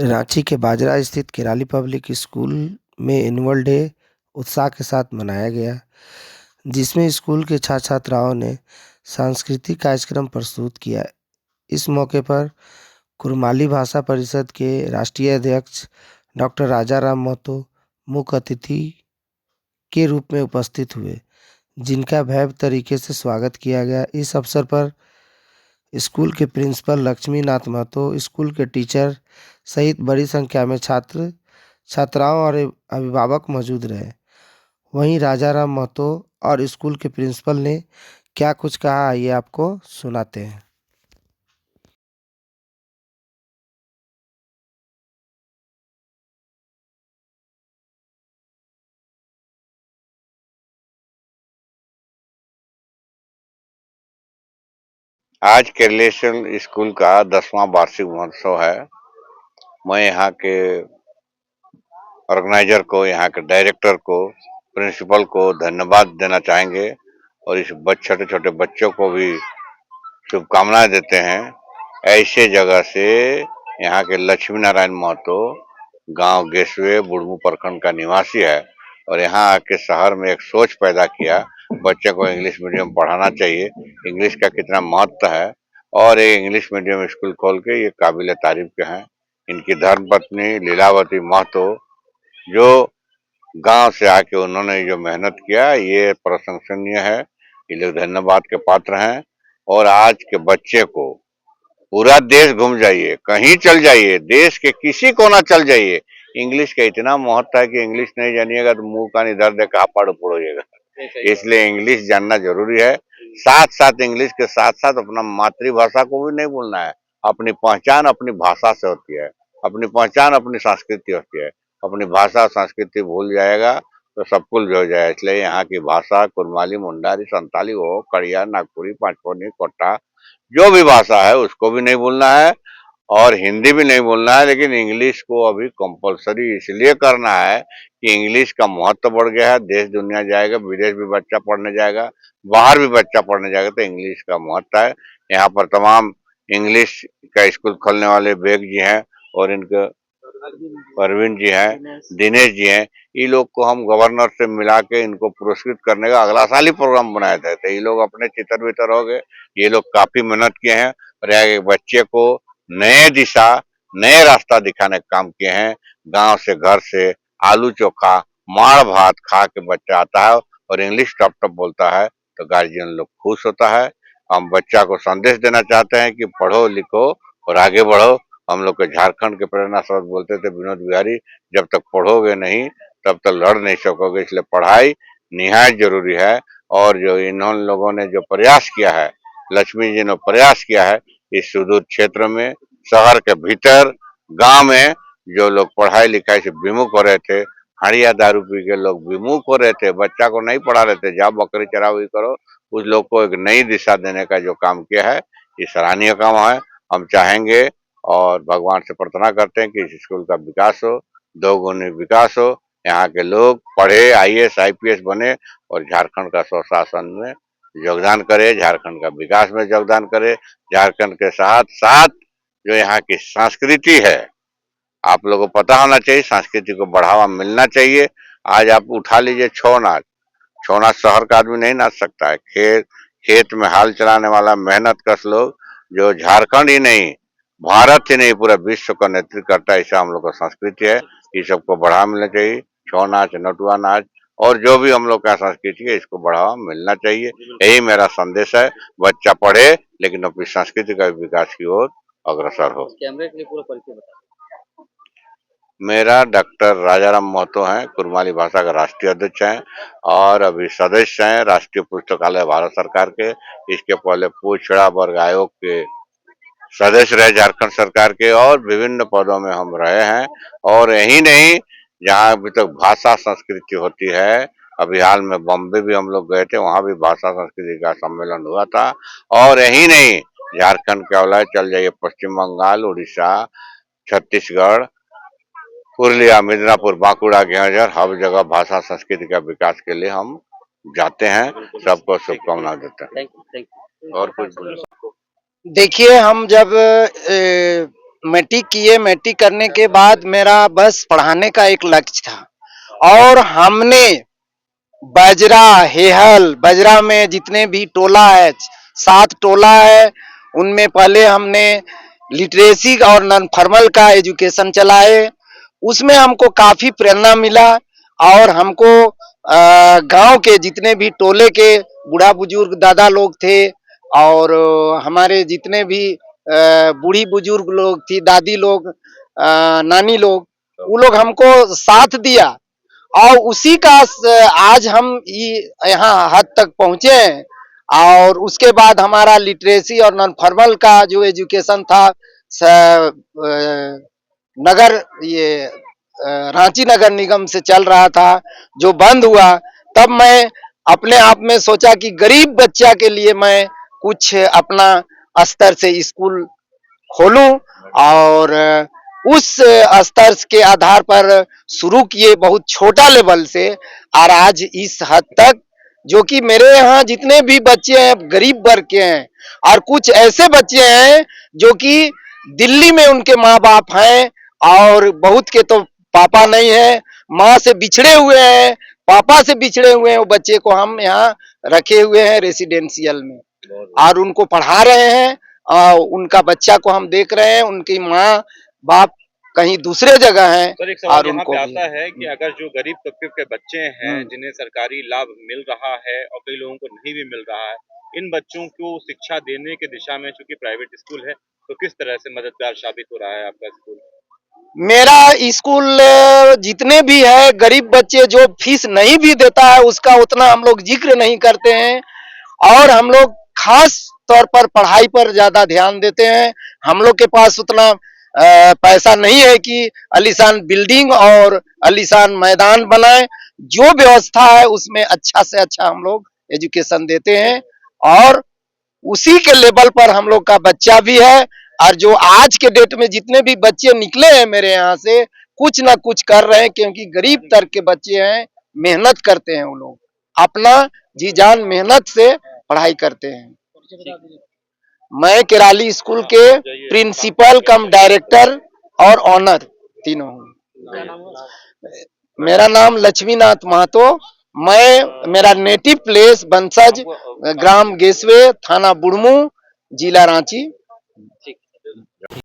रांची के बाजरा स्थित किराली public school में एनुअल डे उत्साह के साथ मनाया गया, जिसमें स्कूल के छात्र-छात्राओं ने सांस्कृतिक कार्यक्रम प्रस्तुत किया। इस मौके पर कुरमाली भाषा परिषद के राष्ट्रीय अध्यक्ष डॉक्टर राजाराम महतो मुख्य अतिथि के रूप में उपस्थित हुए, जिनका भव्य तरीके से स्वागत किया गया। इस अवसर पर स्कूल के प्रिंसिपल लक्ष्मीनाथ महतो, स्कूल के टीचर सहित बड़ी संख्या में छात्र, छात्राओं और अभिभावक मौजूद रहे। वहीं राजाराम महतो और स्कूल के प्रिंसिपल ने क्या कुछ कहा, आइए आपको सुनाते हैं। आज केरलेशन स्कूल का 10वां वार्षिक महोत्सव है। मैं यहाँ के ऑर्गेनाइजर को, यहाँ के डायरेक्टर को, प्रिंसिपल को धन्यवाद देना चाहेंगे और इस छोटे छोटे बच्चों को भी शुभकामनाएं देते हैं। ऐसे जगह से यहाँ के लक्ष्मी नारायण महतो गांव गेसवे बुढ़मू प्रखंड का निवासी है और यहाँ आके शहर में एक सोच पैदा किया, बच्चे को इंग्लिश मीडियम पढ़ाना चाहिए, इंग्लिश का कितना महत्व है और ये इंग्लिश मीडियम स्कूल खोल के ये काबिल तारीफ के हैं। इनकी धर्मपत्नी लीलावती महतो जो गांव से आके उन्होंने जो मेहनत किया ये प्रशंसनीय है। ये लोग धन्यवाद के पात्र हैं और आज के बच्चे को पूरा देश घूम जाइए, कहीं चल जाइए, देश के किसी कोना चल जाइए, इंग्लिश का इतना महत्व है कि इंग्लिश नहीं जानिएगा तो मुंह का निधर दे कहा पड़ जाएगा। इसलिए इंग्लिश जानना जरूरी है। साथ साथ इंग्लिश के साथ साथ अपना मातृभाषा को भी नहीं भूलना है। अपनी पहचान अपनी भाषा से होती है, अपनी पहचान अपनी संस्कृति होती है। अपनी भाषा और संस्कृति भूल जाएगा तो सब कुछ हो जाएगा। इसलिए यहाँ की भाषा कुरमाली, मुंडारी, संताली हो, कड़िया, नागपुरी, पांचपोनी, कोट्टा, जो भी भाषा है उसको भी नहीं भूलना है और हिंदी भी नहीं बोलना है। लेकिन इंग्लिश को अभी कंपलसरी इसलिए करना है कि इंग्लिश का महत्व बढ़ गया है। देश दुनिया जाएगा, विदेश भी बच्चा पढ़ने जाएगा, बाहर भी बच्चा पढ़ने जाएगा तो इंग्लिश का महत्व है। यहाँ पर तमाम इंग्लिश का स्कूल खोलने वाले बेग जी हैं और इनके परवीन जी हैं, दिनेश जी हैं। ये लोग को हम गवर्नर से मिला के इनको पुरस्कृत करने का अगला साल ही प्रोग्राम बनाए थे, तो ये लोग अपने तितर बितर हो गए। ये लोग काफी मेहनत किए हैं और यहाँ के बच्चे को नए दिशा, नए रास्ता दिखाने का काम किए हैं। गांव से, घर से आलू चोखा, माड़ भात खा के बच्चा आता है और इंग्लिश टॉप टॉप बोलता है तो गार्जियन लोग खुश होता है। हम बच्चा को संदेश देना चाहते हैं कि पढ़ो लिखो और आगे बढ़ो। हम लोग के झारखंड के प्रेरणा स्रोत बोलते थे विनोद बिहारी, जब तक पढ़ोगे नहीं तब तक लड़ नहीं सकोगे। इसलिए पढ़ाई निहायत जरूरी है और जो इन लोगों ने जो प्रयास किया है, लक्ष्मी जी ने प्रयास किया है इस सुदूर क्षेत्र में, शहर के भीतर, गांव में जो लोग पढ़ाई लिखाई से विमुख हो रहे थे, हड़िया दारू पी के लोग विमुख हो रहे थे, बच्चा को नहीं पढ़ा रहे थे, जाओ बकरी चराओ ही करो, उस लोग को एक नई दिशा देने का जो काम किया है ये सराहनीय काम है। हम चाहेंगे और भगवान से प्रार्थना करते हैं कि इस स्कूल का विकास हो, दोगुनी विकास हो, यहाँ के लोग पढ़े, आईएएस आईपीएस बने और झारखंड का स्वशासन में योगदान करे, झारखंड का विकास में योगदान करे। झारखंड के साथ साथ जो यहाँ की संस्कृति है, आप लोगों को पता होना चाहिए, संस्कृति को बढ़ावा मिलना चाहिए। आज आप उठा लीजिए छौ नाच, छौ नाच शहर का आदमी नहीं नाच सकता है। खेत में हाल चलाने वाला मेहनत कश लोग जो झारखंड ही नहीं, भारत ही नहीं, पूरा विश्व का नेतृत्व करता है, ऐसा हम लोग का संस्कृति है। ये सबको बढ़ावा मिलना चाहिए। छौ नाच, नटुआ नाच और जो भी हम लोग का संस्कृति है इसको बढ़ावा मिलना चाहिए। यही मेरा संदेश है। बच्चा पढ़े लेकिन अपनी संस्कृति का विकास की ओर अग्रसर हो। कैमरे के लिए पूरा परिचय बता। मेरा डॉक्टर राजाराम महतो हैं, कुरमाली भाषा का राष्ट्रीय अध्यक्ष हैं और अभी सदस्य हैं राष्ट्रीय पुस्तकालय भारत सरकार के। इसके पहले पिछड़ा वर्ग आयोग के सदस्य रहे झारखंड सरकार के और विभिन्न पदों में हम रहे हैं। और यही नहीं, जहाँ अभी तक भाषा संस्कृति होती है, अभी हाल में बॉम्बे भी हम लोग गए थे, वहां भी भाषा संस्कृति का सम्मेलन हुआ था। और यही नहीं, झारखंड के अलावा चल जाइए पश्चिम बंगाल, उड़ीसा, छत्तीसगढ़, पुरुलिया, मिदनापुर, बांकुड़ा, घेहजर, हर जगह भाषा संस्कृति का विकास के लिए हम जाते हैं। सबको शुभकामना देते हैं। और कुछ बोलिए। देखिए, हम जब मैट्रिक किए। मैट्रिक करने के बाद मेरा बस पढ़ाने का एक लक्ष्य था, और हमने बजरा, हेहल, बजरा में जितने भी टोला है, 7 टोला है, उनमें पहले हमने लिटरेसी और नॉन फॉर्मल का एजुकेशन चलाए। उसमें हमको काफी प्रेरणा मिला, और हमको गांव के जितने भी टोले के बूढ़ा बुजुर्ग दादा लोग थे, और हमारे जितने भी बूढ़ी बुजुर्ग लोग थी, दादी लोग, नानी लोग, वो लोग हमको साथ दिया, और उसी का आज हम यहाँ हद तक पहुंचे हैं। और उसके बाद हमारा लिटरेसी और नॉन फॉर्मल का जो एजुकेशन था, नगर ये रांची नगर निगम से चल रहा था, जो बंद हुआ, तब मैं अपने आप में सोचा कि गरीब बच्चा के लिए मैं कुछ अपना स्तर से स्कूल खोलूं, और उस स्तर के आधार पर शुरू किए, बहुत छोटा लेवल से, और आज इस हद तक, जो कि मेरे यहाँ जितने भी बच्चे हैं गरीब वर्ग के हैं, और कुछ ऐसे बच्चे हैं जो कि दिल्ली में उनके माँ बाप हैं, और बहुत के तो पापा नहीं है, माँ से बिछड़े हुए हैं, पापा से बिछड़े हुए हैं। वो बच्चे को हम यहाँ रखे हुए हैं रेसिडेंशियल में, और उनको पढ़ा रहे हैं, और उनका बच्चा को हम देख रहे हैं, उनकी माँ बाप कहीं दूसरे जगह हैं। सर, एक और सवाल यहाँ उनको पे आता है कि अगर जो गरीब तबके के बच्चे हैं जिन्हें सरकारी लाभ मिल रहा है और कई लोगों को नहीं भी मिल रहा है, इन बच्चों को शिक्षा देने के दिशा में, चूंकि प्राइवेट स्कूल है, तो किस तरह से मददगार साबित हो रहा है आपका स्कूल? मेरा स्कूल जितने भी है गरीब बच्चे, जो फीस नहीं भी देता है उसका उतना हम लोग जिक्र नहीं करते हैं, और हम लोग खास तौर पर पढ़ाई पर ज्यादा ध्यान देते हैं। हम लोग के पास उतना पैसा नहीं है कि आलीशान बिल्डिंग और आलीशान मैदान बनाए। जो व्यवस्था है उसमें अच्छा से अच्छा हम लोग एजुकेशन देते हैं, और उसी के लेवल पर हम लोग का बच्चा भी है। और जो आज के डेट में जितने भी बच्चे निकले हैं मेरे यहाँ से, कुछ ना कुछ कर रहे हैं, क्योंकि गरीब तर्क के बच्चे हैं, मेहनत करते हैं, वो लोग अपना जी जान मेहनत से पढ़ाई करते हैं। मैं केराली स्कूल के प्रिंसिपल कम डायरेक्टर और ऑनर तीनों हूँ। मेरा नाम लक्ष्मीनाथ महतो। मेरा नेटिव प्लेस बंसज, ग्राम गेसवे, थाना बुढ़मू, जिला रांची।